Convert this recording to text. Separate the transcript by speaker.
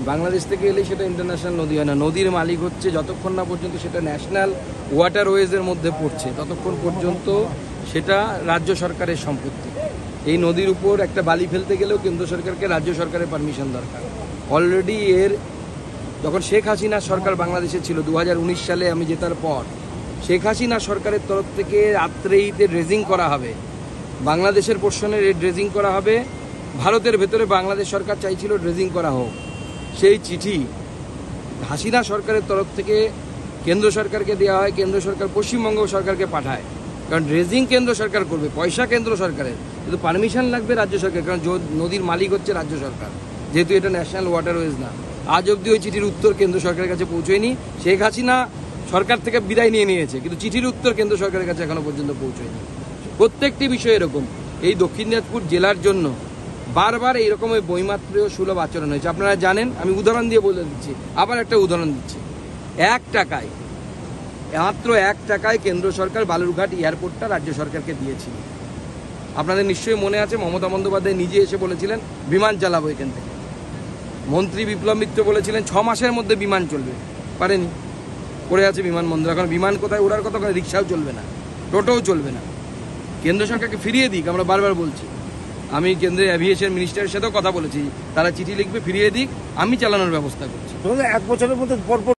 Speaker 1: বাংলাদেশ থেকে এলে সেটা ইন্টারন্যাশনাল নদী হয় না। নদীর মালিক হচ্ছে যতক্ষণ না পর্যন্ত সেটা ন্যাশনাল ওয়াটারওয়েজের মধ্যে পড়ছে ততক্ষণ পর্যন্ত সেটা রাজ্য সরকারের সম্পত্তি। এই নদীর উপর একটা বালি ফেলতে গেলেও কেন্দ্র সরকারকে রাজ্য সরকারের পারমিশন দরকার। অলরেডি যখন শেখ হাসিনা সরকার বাংলাদেশে ছিল 2019 সালে আমি জেতার পর, শেখ হাসিনা সরকারের তরফ থেকে রাত্রেইতে ড্রেজিং করা হবে, বাংলাদেশের পোর্শনে ড্রেজিং করা হবে। ভারতের ভেতরে বাংলাদেশ সরকার চাইছিল ড্রেজিং করা হোক। সেই চিঠি হাসিনা সরকারের তরফ থেকে কেন্দ্র সরকারকে দেওয়া হয়, কেন্দ্র সরকার পশ্চিমবঙ্গ সরকারকে পাঠায়। কারণ ড্রেজিং কেন্দ্র সরকার করবে, পয়সা কেন্দ্র সরকারের, কিন্তু পারমিশন লাগবে রাজ্য সরকার, কারণ নদীর মালিক হচ্ছে রাজ্য সরকার, যেহেতু এটা ন্যাশনাল ওয়াটারওয়েজ না। আজ অবধি ওই চিঠির উত্তর কেন্দ্র সরকারের কাছে পৌঁছয়নি। শেখ হাসিনা সরকার থেকে বিদায় নিয়ে নিয়েছে, কিন্তু চিঠির উত্তর কেন্দ্র সরকারের কাছে এখনো পর্যন্ত পৌঁছয়নি। প্রত্যেকটি বিষয় এরকম। এই দক্ষিণ দিনাজপুর জেলার জন্য বারবার এইরকম বৈমাত্রীয় সুলভ আচরণ হয়েছে। আপনারা জানেন, আমি উদাহরণ দিয়ে বলে দিচ্ছি, আবার একটা উদাহরণ দিচ্ছি। 1 টাকায়, মাত্র 1 টাকায় কেন্দ্র সরকার বালুরঘাট এয়ারপোর্টটা রাজ্য সরকারকে দিয়েছিল। আপনাদের নিশ্চয়ই মনে আছে, মমতা বন্দ্যোপাধ্যায় নিজে এসে বলেছিলেন বিমান চালাবো এখান থেকে। মন্ত্রী বিপ্লব মিত্র বলেছিলেন 6 মাসের মধ্যে বিমান চলবে, পারেনি, পড়ে আছে বিমানবন্দর। এখন বিমান কোথায় ওড়ার কথা, রিক্সাও চলবে না, টোটোও চলবে না। কেন্দ্র সরকারকে ফিরিয়ে দিক, আমরা বারবার বলছি। আমি কেন্দ্রের অ্যাভিয়েশন মিনিস্টারের সাথেও কথা বলেছি, তারা চিঠি লিখবে, ফিরিয়ে দিক, আমি চালানোর ব্যবস্থা করছি।
Speaker 2: 1 বছরের মধ্যে পরপর